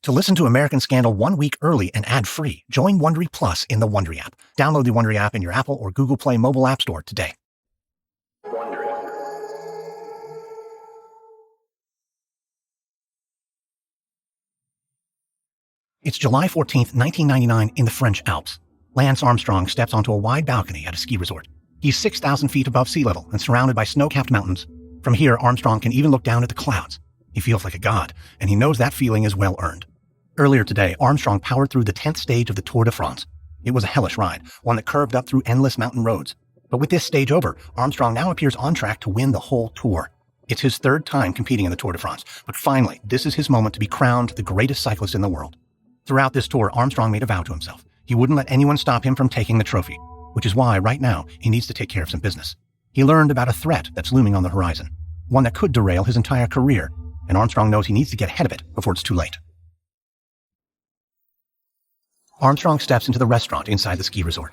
To listen to American Scandal 1 week early and ad-free, join Wondery Plus in the Wondery app. Download the Wondery app in your Apple or Google Play mobile app store today. It's July 14th, 1999 in the French Alps. Lance Armstrong steps onto a wide balcony at a ski resort. He's 6,000 feet above sea level and surrounded by snow-capped mountains. From here, Armstrong can even look down at the clouds. He feels like a god, and he knows that feeling is well earned. Earlier today, Armstrong powered through the 10th stage of the Tour de France. It was a hellish ride, one that curved up through endless mountain roads. But with this stage over, Armstrong now appears on track to win the whole tour. It's his third time competing in the Tour de France, but finally, this is his moment to be crowned the greatest cyclist in the world. Throughout this tour, Armstrong made a vow to himself. He wouldn't let anyone stop him from taking the trophy, which is why, right now, he needs to take care of some business. He learned about a threat that's looming on the horizon, one that could derail his entire career, and Armstrong knows he needs to get ahead of it before it's too late. Armstrong steps into the restaurant inside the ski resort.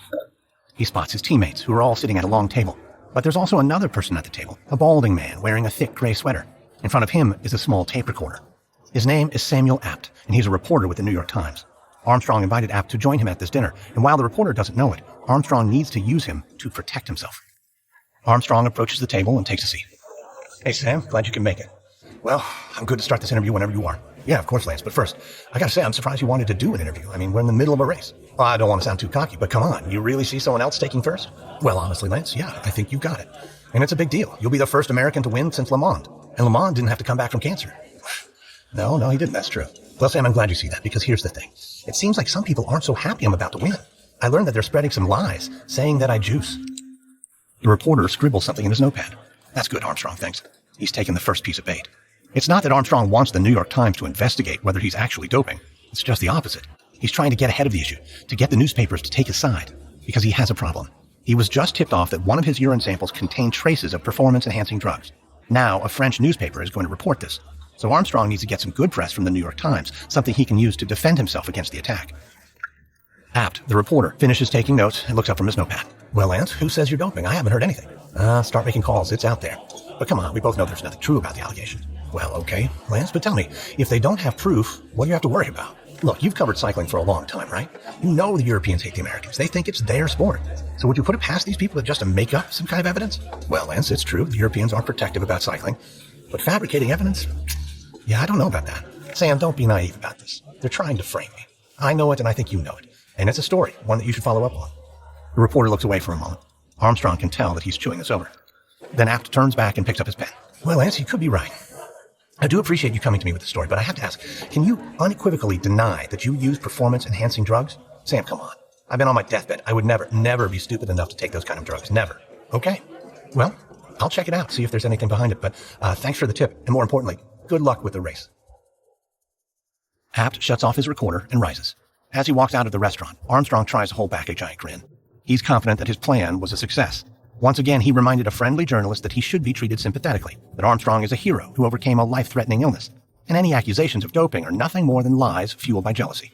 He spots his teammates, who are all sitting at a long table. But there's also another person at the table, a balding man wearing a thick gray sweater. In front of him is a small tape recorder. His name is Samuel Apt, and he's a reporter with the New York Times. Armstrong invited Apt to join him at this dinner, and while the reporter doesn't know it, Armstrong needs to use him to protect himself. Armstrong approaches the table and takes a seat. Hey, Sam, glad you can make it. Well, I'm good to start this interview whenever you are. Yeah, of course, Lance, but first, I gotta say, I'm surprised you wanted to do an interview. I mean, we're in the middle of a race. Well, I don't want to sound too cocky, but come on, you really see someone else taking first? Well, honestly, Lance, yeah, I think you got it. And it's a big deal. You'll be the first American to win since Le Mans. And Le Mans didn't have to come back from cancer. No, he didn't, that's true. Well, Sam, I'm glad you see that, because here's the thing. It seems like some people aren't so happy I'm about to win. I learned that they're spreading some lies, saying that I juice. The reporter scribbles something in his notepad. That's good, Armstrong thinks. He's taken the first piece of bait. It's not that Armstrong wants the New York Times to investigate whether he's actually doping. It's just the opposite. He's trying to get ahead of the issue, to get the newspapers to take his side, because he has a problem. He was just tipped off that one of his urine samples contained traces of performance-enhancing drugs. Now, a French newspaper is going to report this. So Armstrong needs to get some good press from the New York Times, something he can use to defend himself against the attack. Apt, the reporter, finishes taking notes and looks up from his notepad. Well, Lance, who says you're doping? I haven't heard anything. Start making calls. It's out there. But come on, we both know there's nothing true about the allegations. Well, okay, Lance, but tell me, if they don't have proof, what do you have to worry about? Look, you've covered cycling for a long time, right? You know the Europeans hate the Americans. They think it's their sport. So would you put it past these people just to make up some kind of evidence? Well, Lance, it's true. The Europeans are protective about cycling. But fabricating evidence? Yeah, I don't know about that. Sam, don't be naive about this. They're trying to frame me. I know it, and I think you know it. And it's a story, one that you should follow up on. The reporter looks away for a moment. Armstrong can tell that he's chewing this over. Then Apt turns back and picks up his pen. Well, Lance, you could be right. I do appreciate you coming to me with the story, but I have to ask, can you unequivocally deny that you use performance-enhancing drugs? Sam, come on. I've been on my deathbed. I would never be stupid enough to take those kind of drugs. Never. Okay. Well, I'll check it out, see if there's anything behind it, but thanks for the tip, and more importantly, good luck with the race. Apt shuts off his recorder and rises. As he walks out of the restaurant, Armstrong tries to hold back a giant grin. He's confident that his plan was a success. Once again, he reminded a friendly journalist that he should be treated sympathetically, that Armstrong is a hero who overcame a life-threatening illness, and any accusations of doping are nothing more than lies fueled by jealousy.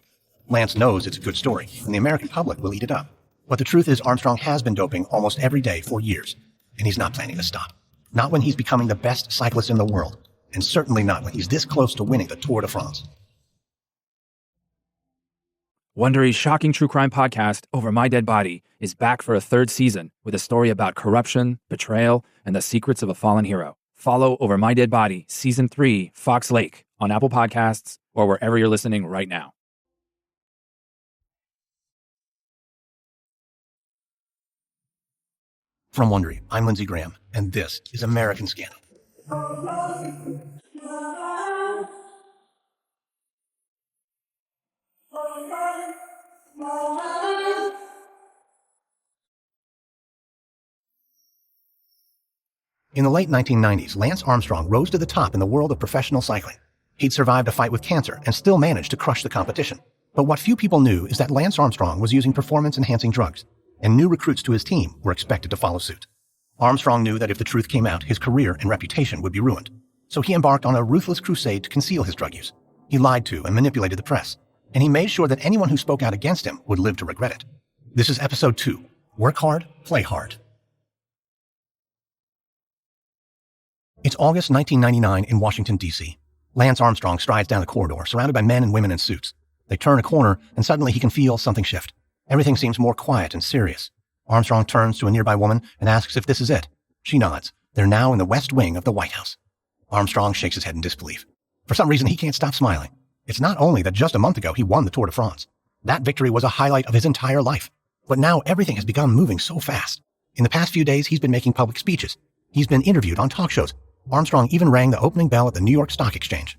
Lance knows it's a good story, and the American public will eat it up. But the truth is Armstrong has been doping almost every day for years, and he's not planning to stop. Not when he's becoming the best cyclist in the world, and certainly not when he's this close to winning the Tour de France. Wondery's shocking true crime podcast, Over My Dead Body, is back for a third season with a story about corruption, betrayal, and the secrets of a fallen hero. Follow Over My Dead Body, Season 3, Fox Lake, on Apple Podcasts or wherever you're listening right now. From Wondery, I'm Lindsey Graham, and this is American Scandal. In the late 1990s, Lance Armstrong rose to the top in the world of professional cycling. He'd survived a fight with cancer and still managed to crush the competition. But what few people knew is that Lance Armstrong was using performance-enhancing drugs, and new recruits to his team were expected to follow suit. Armstrong knew that if the truth came out, his career and reputation would be ruined. So he embarked on a ruthless crusade to conceal his drug use. He lied to and manipulated the press, and he made sure that anyone who spoke out against him would live to regret it. This is Episode 2, Work Hard, Play Hard. It's August 1999 in Washington, D.C. Lance Armstrong strides down the corridor, surrounded by men and women in suits. They turn a corner, and suddenly he can feel something shift. Everything seems more quiet and serious. Armstrong turns to a nearby woman and asks if this is it. She nods. They're now in the West Wing of the White House. Armstrong shakes his head in disbelief. For some reason, he can't stop smiling. It's not only that just a month ago he won the Tour de France. That victory was a highlight of his entire life. But now everything has begun moving so fast. In the past few days, he's been making public speeches. He's been interviewed on talk shows. Armstrong even rang the opening bell at the New York Stock Exchange.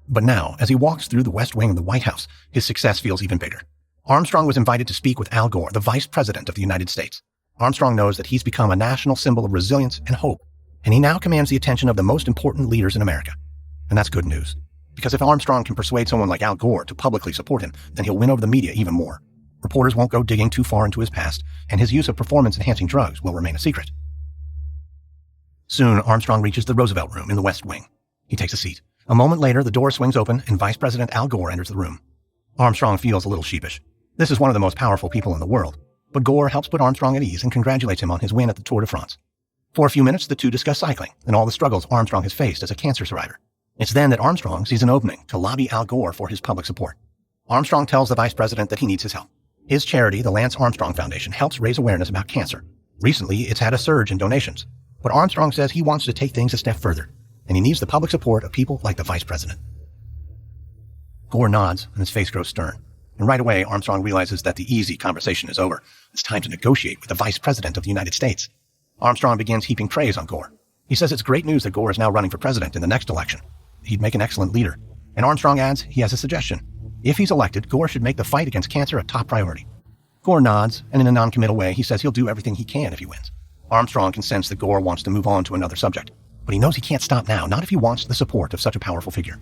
But now, as he walks through the West Wing of the White House, his success feels even bigger. Armstrong was invited to speak with Al Gore, the Vice President of the United States. Armstrong knows that he's become a national symbol of resilience and hope, and he now commands the attention of the most important leaders in America. And that's good news, because if Armstrong can persuade someone like Al Gore to publicly support him, then he'll win over the media even more. Reporters won't go digging too far into his past, and his use of performance-enhancing drugs will remain a secret. Soon, Armstrong reaches the Roosevelt Room in the West Wing. He takes a seat. A moment later, the door swings open, and Vice President Al Gore enters the room. Armstrong feels a little sheepish. This is one of the most powerful people in the world, but Gore helps put Armstrong at ease and congratulates him on his win at the Tour de France. For a few minutes, the two discuss cycling and all the struggles Armstrong has faced as a cancer survivor. It's then that Armstrong sees an opening to lobby Al Gore for his public support. Armstrong tells the Vice President that he needs his help. His charity, the Lance Armstrong Foundation, helps raise awareness about cancer. Recently, it's had a surge in donations. But Armstrong says he wants to take things a step further, and he needs the public support of people like the Vice President. Gore nods, and his face grows stern. And right away, Armstrong realizes that the easy conversation is over. It's time to negotiate with the Vice President of the United States. Armstrong begins heaping praise on Gore. He says it's great news that Gore is now running for president in the next election. He'd make an excellent leader. And Armstrong adds he has a suggestion. If he's elected, Gore should make the fight against cancer a top priority. Gore nods, and in a non-committal way, he says he'll do everything he can if he wins. Armstrong can sense that Gore wants to move on to another subject, but he knows he can't stop now, not if he wants the support of such a powerful figure.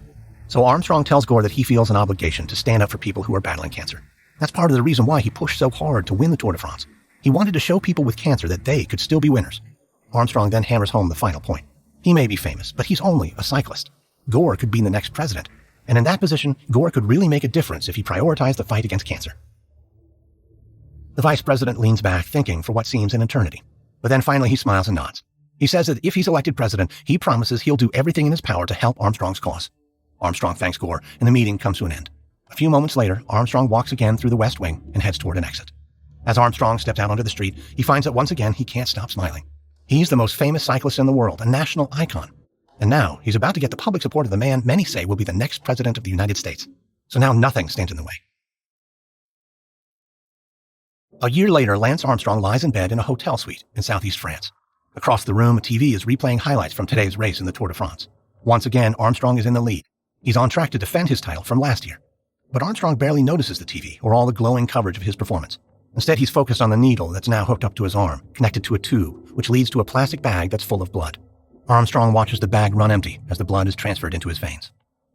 So Armstrong tells Gore that he feels an obligation to stand up for people who are battling cancer. That's part of the reason why he pushed so hard to win the Tour de France. He wanted to show people with cancer that they could still be winners. Armstrong then hammers home the final point. He may be famous, but he's only a cyclist. Gore could be the next president, and in that position, Gore could really make a difference if he prioritized the fight against cancer. The Vice President leans back, thinking for what seems an eternity. But then finally he smiles and nods. He says that if he's elected president, he promises he'll do everything in his power to help Armstrong's cause. Armstrong thanks Gore, and the meeting comes to an end. A few moments later, Armstrong walks again through the West Wing and heads toward an exit. As Armstrong steps out onto the street, he finds that once again he can't stop smiling. He's the most famous cyclist in the world, a national icon. And now he's about to get the public support of the man many say will be the next president of the United States. So now nothing stands in the way. A year later, Lance Armstrong lies in bed in a hotel suite in southeast France. Across the room, a TV is replaying highlights from today's race in the Tour de France. Once again, Armstrong is in the lead. He's on track to defend his title from last year. But Armstrong barely notices the TV or all the glowing coverage of his performance. Instead, he's focused on the needle that's now hooked up to his arm, connected to a tube, which leads to a plastic bag that's full of blood. Armstrong watches the bag run empty as the blood is transferred into his veins.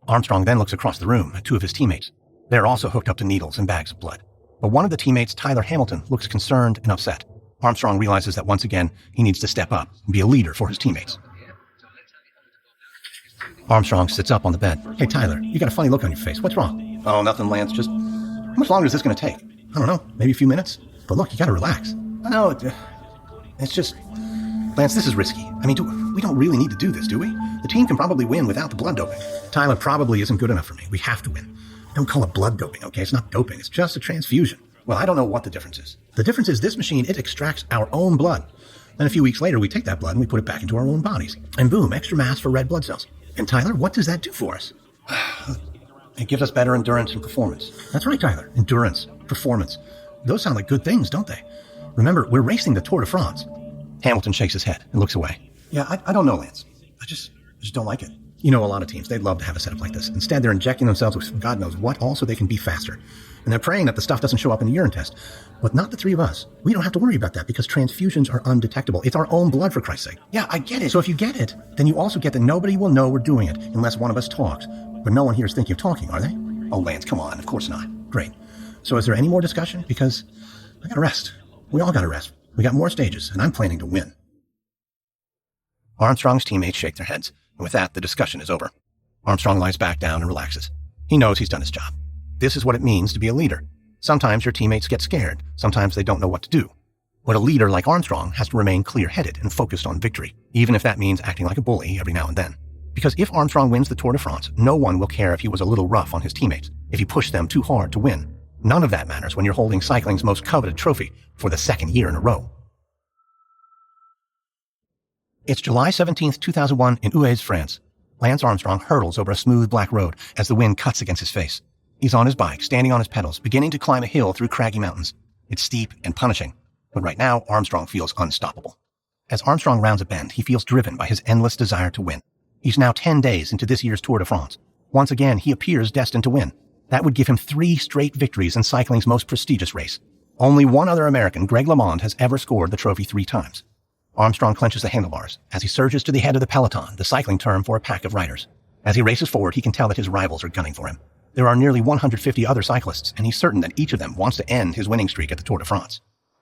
Armstrong then looks across the room at two of his teammates. They're also hooked up to needles and bags of blood. But one of the teammates, Tyler Hamilton, looks concerned and upset. Armstrong realizes that once again, he needs to step up and be a leader for his teammates. Armstrong sits up on the bed. Hey, Tyler, you got a funny look on your face. What's wrong? Oh, nothing, Lance. Just, how much longer is this going to take? I don't know, maybe a few minutes. But look, you got to relax. I know, it's just, Lance, this is risky. I mean, we don't really need to do this, do we? The team can probably win without the blood doping. Tyler probably isn't good enough for me. We have to win. Don't call it blood doping, okay? It's not doping. It's just a transfusion. Well, I don't know what the difference is. The difference is this machine, it extracts our own blood. Then a few weeks later, we take that blood and we put it back into our own bodies. And boom, extra mass for red blood cells. And Tyler, what does that do for us? It gives us better endurance and performance. That's right, Tyler. Endurance, performance. Those sound like good things, don't they? Remember, we're racing the Tour de France. Hamilton shakes his head and looks away. Yeah, I don't know, Lance. I just don't like it. You know, a lot of teams, they'd love to have a setup like this. Instead, they're injecting themselves with God knows what, all so they can be faster. And they're praying that the stuff doesn't show up in the urine test. But not the three of us. We don't have to worry about that because transfusions are undetectable. It's our own blood, for Christ's sake. Yeah, I get it. So if you get it, then you also get that nobody will know we're doing it unless one of us talks. But no one here is thinking of talking, are they? Oh, Lance, come on. Of course not. Great. So is there any more discussion? Because I gotta rest. We all gotta rest. We got more stages, and I'm planning to win. Armstrong's teammates shake their heads, and with that, the discussion is over. Armstrong lies back down and relaxes. He knows he's done his job. This is what it means to be a leader. Sometimes your teammates get scared. Sometimes they don't know what to do. But a leader like Armstrong has to remain clear-headed and focused on victory, even if that means acting like a bully every now and then. Because if Armstrong wins the Tour de France, no one will care if he was a little rough on his teammates, if he pushed them too hard to win. None of that matters when you're holding cycling's most coveted trophy for the second year in a row. It's July 17th, 2001 in Uez, France. Lance Armstrong hurtles over a smooth black road as the wind cuts against his face. He's on his bike, standing on his pedals, beginning to climb a hill through craggy mountains. It's steep and punishing, but right now Armstrong feels unstoppable. As Armstrong rounds a bend, he feels driven by his endless desire to win. He's now 10 days into this year's Tour de France. Once again, he appears destined to win. That would give him 3 straight victories in cycling's most prestigious race. Only one other American, Greg LeMond, has ever scored the trophy 3 times. Armstrong clenches the handlebars as he surges to the head of the peloton, the cycling term for a pack of riders. As he races forward, he can tell that his rivals are gunning for him. There are nearly 150 other cyclists, and he's certain that each of them wants to end his winning streak at the Tour de France.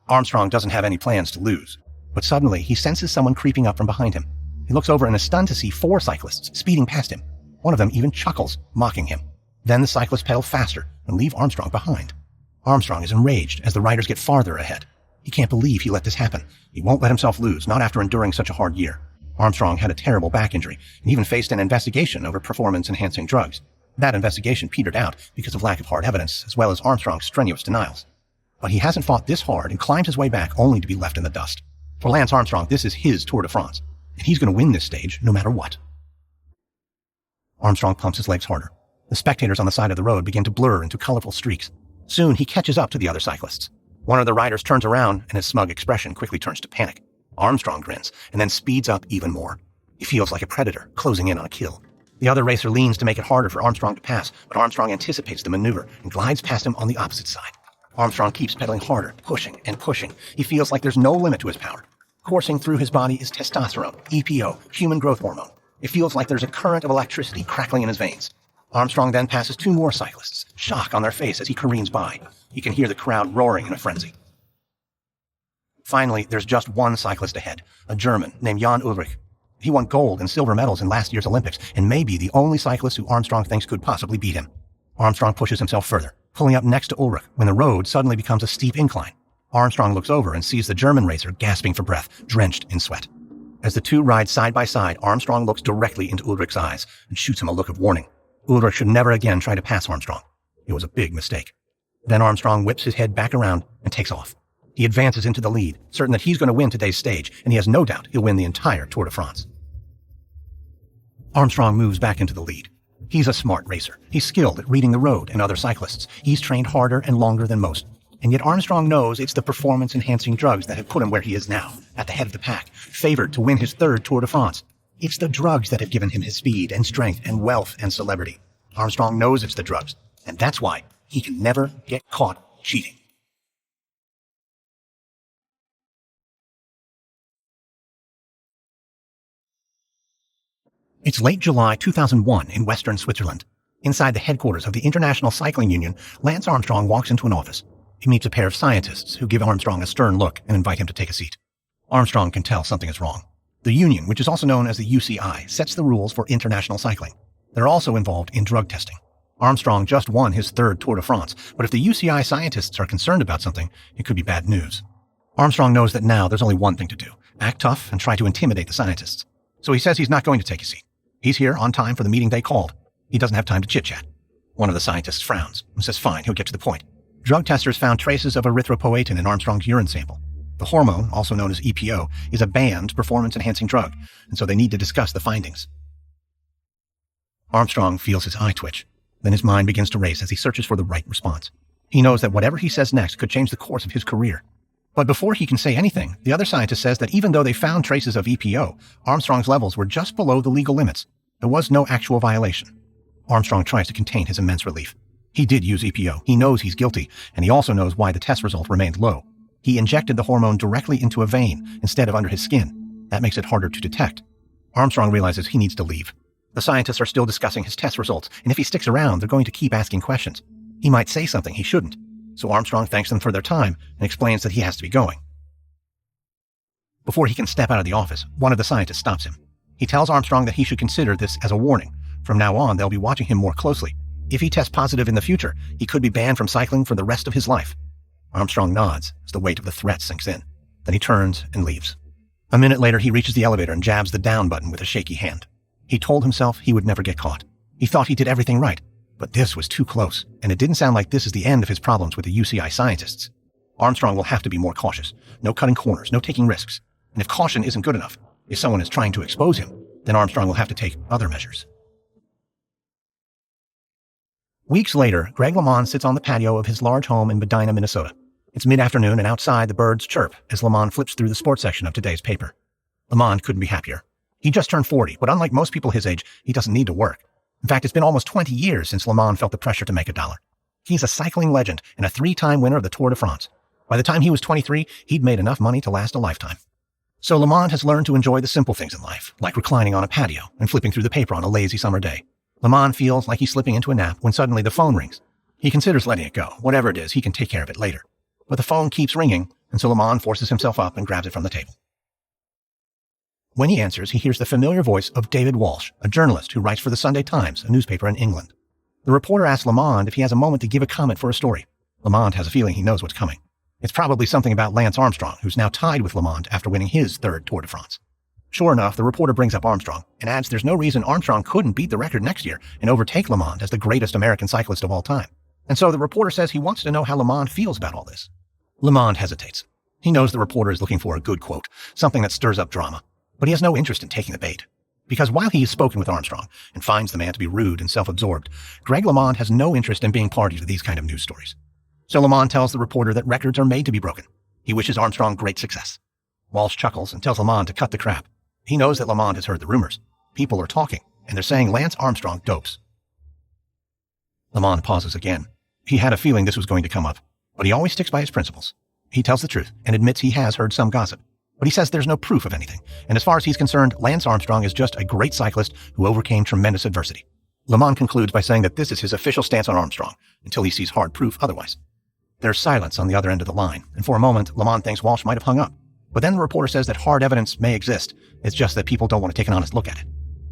Armstrong doesn't have any plans to lose, but suddenly he senses someone creeping up from behind him. He looks over and is stunned to see 4 cyclists speeding past him. One of them even chuckles, mocking him. Then the cyclists pedal faster and leave Armstrong behind. Armstrong is enraged as the riders get farther ahead. He can't believe he let this happen. He won't let himself lose, not after enduring such a hard year. Armstrong had a terrible back injury and even faced an investigation over performance-enhancing drugs. That investigation petered out because of lack of hard evidence, as well as Armstrong's strenuous denials. But he hasn't fought this hard and climbed his way back only to be left in the dust. For Lance Armstrong, this is his Tour de France, and he's going to win this stage no matter what. Armstrong pumps his legs harder. The spectators on the side of the road begin to blur into colorful streaks. Soon he catches up to the other cyclists. One of the riders turns around, and his smug expression quickly turns to panic. Armstrong grins, and then speeds up even more. He feels like a predator, closing in on a kill. The other racer leans to make it harder for Armstrong to pass, but Armstrong anticipates the maneuver and glides past him on the opposite side. Armstrong keeps pedaling harder, pushing and pushing. He feels like there's no limit to his power. Coursing through his body is testosterone, EPO, human growth hormone. It feels like there's a current of electricity crackling in his veins. Armstrong then passes 2 more cyclists, shock on their face as he careens by. He can hear the crowd roaring in a frenzy. Finally, there's just one cyclist ahead, a German named Jan Ullrich. He won gold and silver medals in last year's Olympics and may be the only cyclist who Armstrong thinks could possibly beat him. Armstrong pushes himself further, pulling up next to Ullrich when the road suddenly becomes a steep incline. Armstrong looks over and sees the German racer gasping for breath, drenched in sweat. As the two ride side by side, Armstrong looks directly into Ullrich's eyes and shoots him a look of warning. Ullrich should never again try to pass Armstrong. It was a big mistake. Then Armstrong whips his head back around and takes off. He advances into the lead, certain that he's going to win today's stage, and he has no doubt he'll win the entire Tour de France. Armstrong moves back into the lead. He's a smart racer. He's skilled at reading the road and other cyclists. He's trained harder and longer than most. And yet Armstrong knows it's the performance-enhancing drugs that have put him where he is now, at the head of the pack, favored to win his 3rd Tour de France. It's the drugs that have given him his speed and strength and wealth and celebrity. Armstrong knows it's the drugs, and that's why he can never get caught cheating. It's late July 2001 in western Switzerland. Inside the headquarters of the International Cycling Union, Lance Armstrong walks into an office. He meets a pair of scientists who give Armstrong a stern look and invite him to take a seat. Armstrong can tell something is wrong. The union, which is also known as the UCI, sets the rules for international cycling. They're also involved in drug testing. Armstrong just won his 3rd Tour de France, but if the UCI scientists are concerned about something, it could be bad news. Armstrong knows that now there's only one thing to do: act tough and try to intimidate the scientists. So he says he's not going to take a seat. He's here on time for the meeting they called. He doesn't have time to chit-chat. One of the scientists frowns and says fine, he'll get to the point. Drug testers found traces of erythropoietin in Armstrong's urine sample. The hormone, also known as EPO, is a banned performance-enhancing drug, and so they need to discuss the findings. Armstrong feels his eye twitch. Then his mind begins to race as he searches for the right response. He knows that whatever he says next could change the course of his career. But before he can say anything, the other scientist says that even though they found traces of EPO, Armstrong's levels were just below the legal limits. There was no actual violation. Armstrong tries to contain his immense relief. He did use EPO. He knows he's guilty, and he also knows why the test result remained low. He injected the hormone directly into a vein instead of under his skin. That makes it harder to detect. Armstrong realizes he needs to leave. The scientists are still discussing his test results, and if he sticks around, they're going to keep asking questions. He might say something he shouldn't. So Armstrong thanks them for their time and explains that he has to be going. Before he can step out of the office, one of the scientists stops him. He tells Armstrong that he should consider this as a warning. From now on, they'll be watching him more closely. If he tests positive in the future, he could be banned from cycling for the rest of his life. Armstrong nods as the weight of the threat sinks in. Then he turns and leaves. A minute later, he reaches the elevator and jabs the down button with a shaky hand. He told himself he would never get caught. He thought he did everything right, but this was too close, and it didn't sound like this is the end of his problems with the UCI scientists. Armstrong will have to be more cautious. No cutting corners, no taking risks. And if caution isn't good enough, if someone is trying to expose him, then Armstrong will have to take other measures. Weeks later, Greg LeMond sits on the patio of his large home in Medina, Minnesota. It's mid-afternoon, and outside the birds chirp as LeMond flips through the sports section of today's paper. LeMond couldn't be happier. He just turned 40, but unlike most people his age, he doesn't need to work. In fact, it's been almost 20 years since LeMond felt the pressure to make $1. He's a cycling legend and a 3-time winner of the Tour de France. By the time he was 23, he'd made enough money to last a lifetime. So LeMond has learned to enjoy the simple things in life, like reclining on a patio and flipping through the paper on a lazy summer day. LeMond feels like he's slipping into a nap when suddenly the phone rings. He considers letting it go. Whatever it is, he can take care of it later. But the phone keeps ringing, and so LeMond forces himself up and grabs it from the table. When he answers, he hears the familiar voice of David Walsh, a journalist who writes for the Sunday Times, a newspaper in England. The reporter asks LeMond if he has a moment to give a comment for a story. LeMond has a feeling he knows what's coming. It's probably something about Lance Armstrong, who's now tied with LeMond after winning his 3rd Tour de France. Sure enough, the reporter brings up Armstrong and adds there's no reason Armstrong couldn't beat the record next year and overtake LeMond as the greatest American cyclist of all time. And so the reporter says he wants to know how LeMond feels about all this. LeMond hesitates. He knows the reporter is looking for a good quote, something that stirs up drama, but he has no interest in taking the bait. Because while he has spoken with Armstrong and finds the man to be rude and self-absorbed, Greg LeMond has no interest in being party to these kind of news stories. So LeMond tells the reporter that records are made to be broken. He wishes Armstrong great success. Walsh chuckles and tells LeMond to cut the crap. He knows that LeMond has heard the rumors. People are talking, and they're saying Lance Armstrong dopes. LeMond pauses again. He had a feeling this was going to come up, but he always sticks by his principles. He tells the truth and admits he has heard some gossip, but he says there's no proof of anything, and as far as he's concerned, Lance Armstrong is just a great cyclist who overcame tremendous adversity. LeMond concludes by saying that this is his official stance on Armstrong, until he sees hard proof otherwise. There's silence on the other end of the line, and for a moment, LeMond thinks Walsh might have hung up. But then the reporter says that hard evidence may exist. It's just that people don't want to take an honest look at it.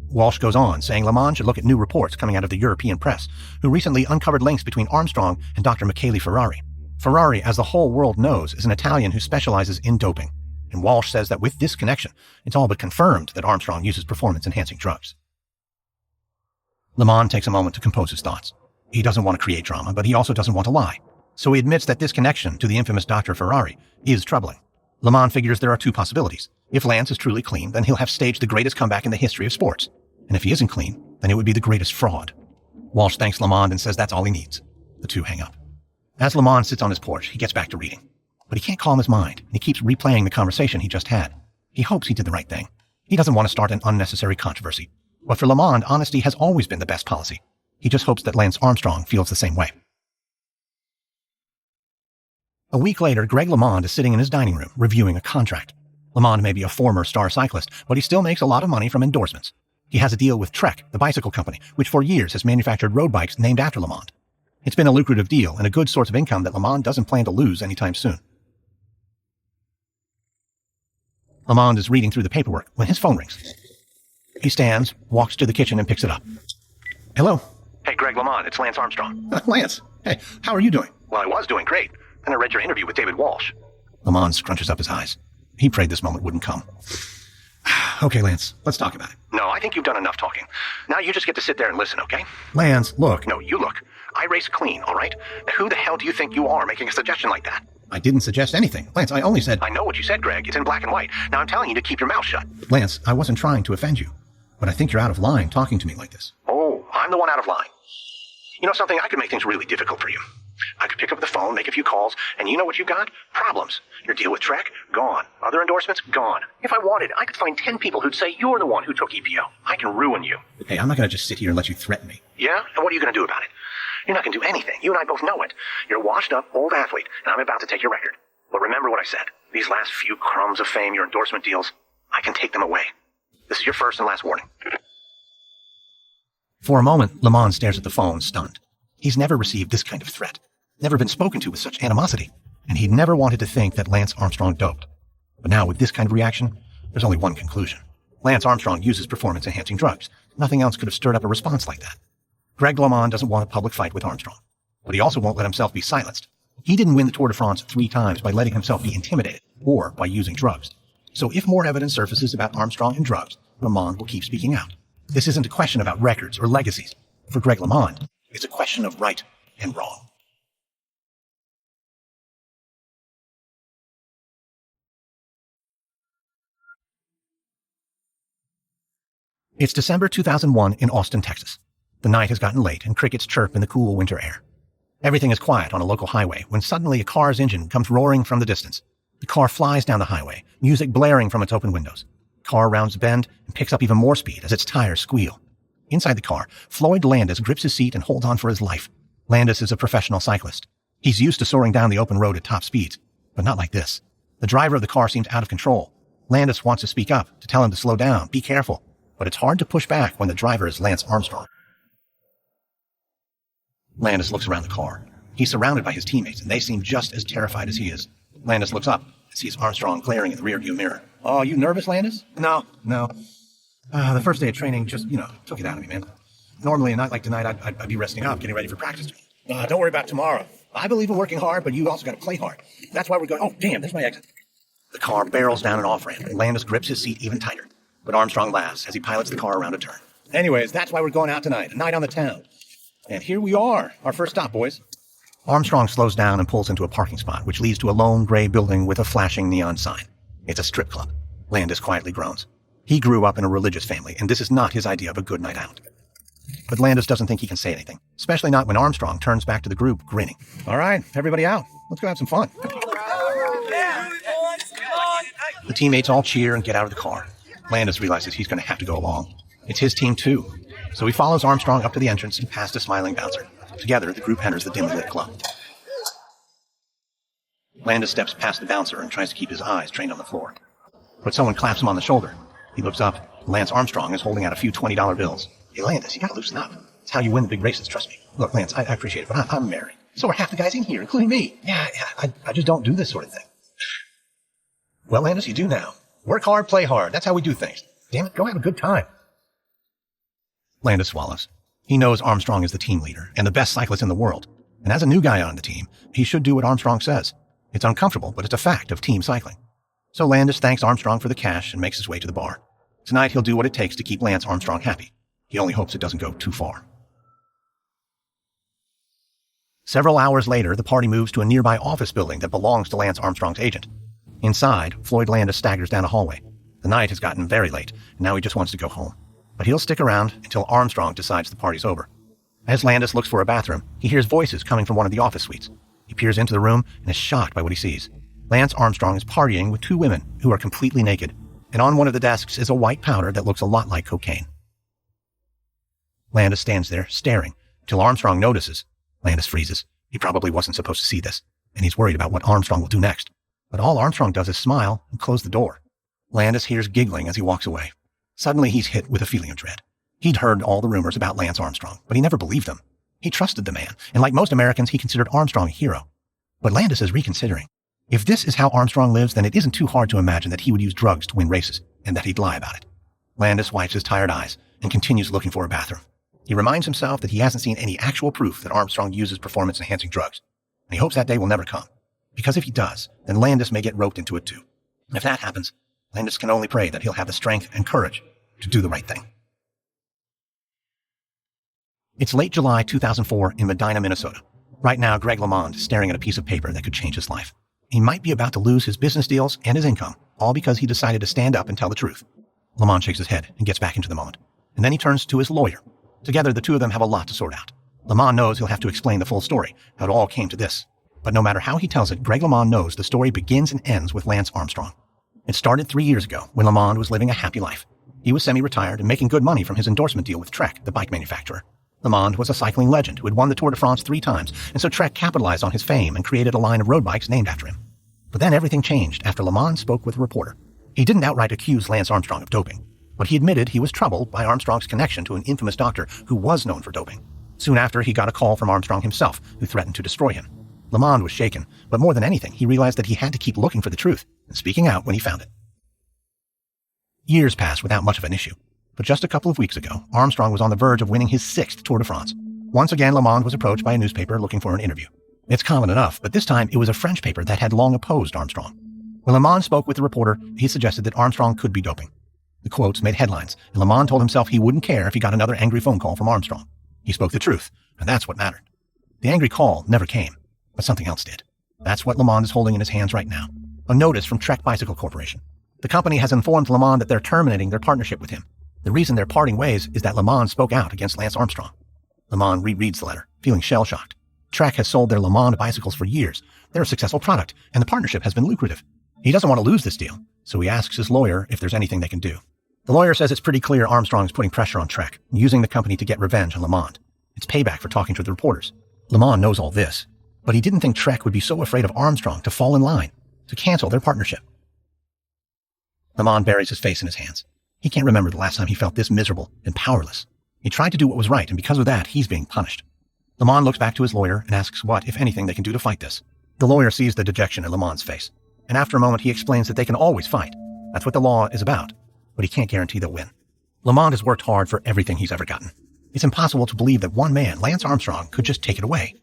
Walsh goes on, saying LeMond should look at new reports coming out of the European press, who recently uncovered links between Armstrong and Dr. Michele Ferrari. Ferrari, as the whole world knows, is an Italian who specializes in doping. And Walsh says that with this connection, it's all but confirmed that Armstrong uses performance-enhancing drugs. LeMond takes a moment to compose his thoughts. He doesn't want to create drama, but he also doesn't want to lie. So he admits that this connection to the infamous Dr. Ferrari is troubling. LeMond figures there are 2 possibilities. If Lance is truly clean, then he'll have staged the greatest comeback in the history of sports. And if he isn't clean, then it would be the greatest fraud. Walsh thanks LeMond and says that's all he needs. The 2 hang up. As LeMond sits on his porch, he gets back to reading. But he can't calm his mind, and he keeps replaying the conversation he just had. He hopes he did the right thing. He doesn't want to start an unnecessary controversy. But for LeMond, honesty has always been the best policy. He just hopes that Lance Armstrong feels the same way. A week later, Greg LeMond is sitting in his dining room, reviewing a contract. LeMond may be a former star cyclist, but he still makes a lot of money from endorsements. He has a deal with Trek, the bicycle company, which for years has manufactured road bikes named after LeMond. It's been a lucrative deal and a good source of income that LeMond doesn't plan to lose anytime soon. LeMond is reading through the paperwork when his phone rings. He stands, walks to the kitchen, and picks it up. Hello? Hey, Greg LeMond, it's Lance Armstrong. Lance, hey, how are you doing? Well, I was doing great. Then I read your interview with David Walsh. LeMond scrunches up his eyes. He prayed this moment wouldn't come. Okay, Lance, let's talk about it. No, I think you've done enough talking. Now you just get to sit there and listen, okay? Lance, look. No, you look. I race clean, all right? Who the hell do you think you are making a suggestion like that? I didn't suggest anything. Lance, I only said... I know what you said, Greg. It's in black and white. Now I'm telling you to keep your mouth shut. Lance, I wasn't trying to offend you, but I think you're out of line talking to me like this. Oh, I'm the one out of line. You know something? I could make things really difficult for you. I could pick up the phone, make a few calls, and you know what you got? Problems. Your deal with Trek? Gone. Other endorsements? Gone. If I wanted, I could find 10 people who'd say you're the one who took EPO. I can ruin you. Hey, I'm not going to just sit here and let you threaten me. Yeah? And what are you going to do about it? You're not going to do anything. You and I both know it. You're a washed-up, old athlete, and I'm about to take your record. But remember what I said. These last few crumbs of fame, your endorsement deals, I can take them away. This is your first and last warning. For a moment, LeMond stares at the phone, stunned. He's never received this kind of threat. Never been spoken to with such animosity. And he'd never wanted to think that Lance Armstrong doped. But now, with this kind of reaction, there's only one conclusion. Lance Armstrong uses performance-enhancing drugs. Nothing else could have stirred up a response like that. Greg LeMond doesn't want a public fight with Armstrong. But he also won't let himself be silenced. He didn't win the Tour de France 3 times by letting himself be intimidated or by using drugs. So if more evidence surfaces about Armstrong and drugs, LeMond will keep speaking out. This isn't a question about records or legacies. For Greg LeMond, it's a question of right and wrong. It's December 2001 in Austin, Texas. The night has gotten late and crickets chirp in the cool winter air. Everything is quiet on a local highway when suddenly a car's engine comes roaring from the distance. The car flies down the highway, music blaring from its open windows. The car rounds a bend and picks up even more speed as its tires squeal. Inside the car, Floyd Landis grips his seat and holds on for his life. Landis is a professional cyclist. He's used to soaring down the open road at top speeds, but not like this. The driver of the car seems out of control. Landis wants to speak up, to tell him to slow down, be careful, but it's hard to push back when the driver is Lance Armstrong. Landis looks around the car. He's surrounded by his teammates, and they seem just as terrified as he is. Landis looks up and sees Armstrong glaring in the rearview mirror. Oh, you nervous, Landis? No. The first day of training just, took it out of me, man. Normally, a night like tonight, I'd be resting up, getting ready for practice. Don't worry about tomorrow. I believe in working hard, but you also got to play hard. That's why we're going. Oh, damn, there's my exit. The car barrels down an off-ramp, and Landis grips his seat even tighter. But Armstrong laughs as he pilots the car around a turn. Anyways, that's why we're going out tonight, a night on the town. And here we are, our first stop, boys. Armstrong slows down and pulls into a parking spot, which leads to a lone gray building with a flashing neon sign. It's a strip club. Landis quietly groans. He grew up in a religious family, and this is not his idea of a good night out. But Landis doesn't think he can say anything, especially not when Armstrong turns back to the group, grinning. All right, everybody out. Let's go have some fun. The teammates all cheer and get out of the car. Landis realizes he's going to have to go along. It's his team, too. So he follows Armstrong up to the entrance and past a smiling bouncer. Together, the group enters the dimly lit club. Landis steps past the bouncer and tries to keep his eyes trained on the floor. But someone claps him on the shoulder. He looks up. Lance Armstrong is holding out a few $20 bills. Hey, Landis, you gotta loosen up. It's how you win the big races, trust me. Look, Lance, I appreciate it, but I'm married. So are half the guys in here, including me. Yeah, I just don't do this sort of thing. Well, Landis, you do now. Work hard, play hard. That's how we do things. Damn it, go have a good time. Landis swallows. He knows Armstrong is the team leader and the best cyclist in the world. And as a new guy on the team, he should do what Armstrong says. It's uncomfortable, but it's a fact of team cycling. So Landis thanks Armstrong for the cash and makes his way to the bar. Tonight he'll do what it takes to keep Lance Armstrong happy. He only hopes it doesn't go too far. Several hours later, the party moves to a nearby office building that belongs to Lance Armstrong's agent. Inside, Floyd Landis staggers down a hallway. The night has gotten very late, and now he just wants to go home. But he'll stick around until Armstrong decides the party's over. As Landis looks for a bathroom, he hears voices coming from one of the office suites. He peers into the room and is shocked by what he sees. Lance Armstrong is partying with two women who are completely naked, and on one of the desks is a white powder that looks a lot like cocaine. Landis stands there, staring, till Armstrong notices. Landis freezes. He probably wasn't supposed to see this, and he's worried about what Armstrong will do next. But all Armstrong does is smile and close the door. Landis hears giggling as he walks away. Suddenly he's hit with a feeling of dread. He'd heard all the rumors about Lance Armstrong, but he never believed them. He trusted the man, and like most Americans, he considered Armstrong a hero. But Landis is reconsidering. If this is how Armstrong lives, then it isn't too hard to imagine that he would use drugs to win races, and that he'd lie about it. Landis wipes his tired eyes and continues looking for a bathroom. He reminds himself that he hasn't seen any actual proof that Armstrong uses performance-enhancing drugs, and he hopes that day will never come. Because if he does, then Landis may get roped into it too. And if that happens, Landis can only pray that he'll have the strength and courage to do the right thing. It's late July 2004 in Medina, Minnesota. Right now, Greg LeMond is staring at a piece of paper that could change his life. He might be about to lose his business deals and his income, all because he decided to stand up and tell the truth. LeMond shakes his head and gets back into the moment. And then he turns to his lawyer. Together, the two of them have a lot to sort out. LeMond knows he'll have to explain the full story, how it all came to this. But no matter how he tells it, Greg LeMond knows the story begins and ends with Lance Armstrong. It started 3 years ago when LeMond was living a happy life. He was semi-retired and making good money from his endorsement deal with Trek, the bike manufacturer. LeMond was a cycling legend who had won the Tour de France 3 times, and so Trek capitalized on his fame and created a line of road bikes named after him. But then everything changed after LeMond spoke with a reporter. He didn't outright accuse Lance Armstrong of doping, but he admitted he was troubled by Armstrong's connection to an infamous doctor who was known for doping. Soon after, he got a call from Armstrong himself, who threatened to destroy him. LeMond was shaken, but more than anything, he realized that he had to keep looking for the truth and speaking out when he found it. Years passed without much of an issue, but just a couple of weeks ago, Armstrong was on the verge of winning his 6th Tour de France. Once again, LeMond was approached by a newspaper looking for an interview. It's common enough, but this time it was a French paper that had long opposed Armstrong. When LeMond spoke with the reporter, he suggested that Armstrong could be doping. The quotes made headlines, and Lamond told himself he wouldn't care if he got another angry phone call from Armstrong. He spoke the truth, and that's what mattered. The angry call never came, but something else did. That's what Lamond is holding in his hands right now. A notice from Trek Bicycle Corporation. The company has informed Lamond that they're terminating their partnership with him. The reason they're parting ways is that Lamond spoke out against Lance Armstrong. Lamond rereads the letter, feeling shell-shocked. Trek has sold their Lamond bicycles for years. They're a successful product, and the partnership has been lucrative. He doesn't want to lose this deal, so he asks his lawyer if there's anything they can do. The lawyer says it's pretty clear Armstrong is putting pressure on Trek, using the company to get revenge on Lamond. It's payback for talking to the reporters. Lamond knows all this, but he didn't think Trek would be so afraid of Armstrong to fall in line, to cancel their partnership. Lamond buries his face in his hands. He can't remember the last time he felt this miserable and powerless. He tried to do what was right, and because of that, he's being punished. Lamond looks back to his lawyer and asks what, if anything, they can do to fight this. The lawyer sees the dejection in Lamond's face, and after a moment he explains that they can always fight. That's what the law is about, but he can't guarantee they'll win. Lamond has worked hard for everything he's ever gotten. It's impossible to believe that one man, Lance Armstrong, could just take it away.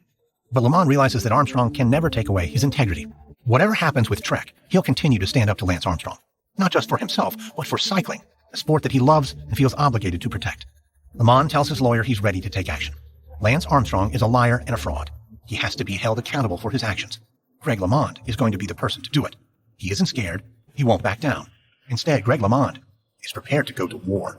But Lamond realizes that Armstrong can never take away his integrity. Whatever happens with Trek, he'll continue to stand up to Lance Armstrong. Not just for himself, but for cycling, a sport that he loves and feels obligated to protect. Lamond tells his lawyer he's ready to take action. Lance Armstrong is a liar and a fraud. He has to be held accountable for his actions. Greg LeMond is going to be the person to do it. He isn't scared. He won't back down. Instead, Greg LeMond is prepared to go to war.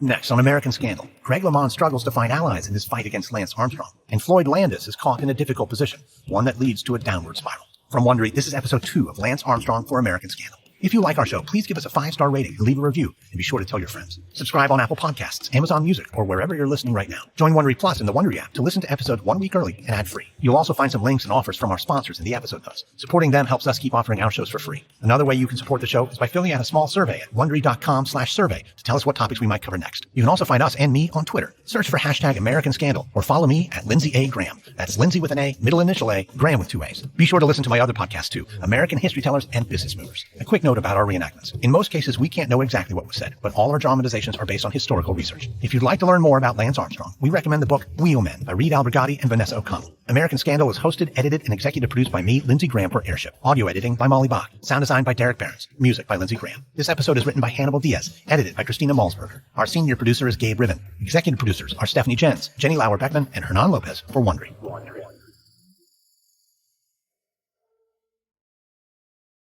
Next, on American Scandal, Greg LeMond struggles to find allies in his fight against Lance Armstrong, and Floyd Landis is caught in a difficult position, one that leads to a downward spiral. From Wondery, this is episode 2 of Lance Armstrong for American Scandal. If you like our show, please give us a 5-star rating and leave a review, and be sure to tell your friends. Subscribe on Apple Podcasts, Amazon Music, or wherever you're listening right now. Join Wondery Plus in the Wondery app to listen to episodes 1 week early and ad-free. You'll also find some links and offers from our sponsors in the episode notes. Supporting them helps us keep offering our shows for free. Another way you can support the show is by filling out a small survey at Wondery.com/survey to tell us what topics we might cover next. You can also find us and me on Twitter. Search for hashtag American Scandal, or follow me at Lindsay A. Graham. That's Lindsay with an A, middle initial A, Graham with 2 A's. Be sure to listen to my other podcasts too, American History Tellers and Business Movers. A quick note about our reenactments. In most cases, we can't know exactly what was said, but all our dramatizations are based on historical research. If you'd like to learn more about Lance Armstrong, we recommend the book Wheelmen by Reed Albergati and Vanessa O'Connell. American Scandal is hosted, edited, and executive produced by me, Lindsay Graham, for Airship. Audio editing by Molly Bach. Sound design by Derek Behrens. Music by Lindsay Graham. This episode is written by Hannibal Diaz, edited by Christina Malsberger. Our senior producer is Gabe Riven. Executive producers are Stephanie Jens, Jenny Lauer-Beckman, and Hernan Lopez for Wondery.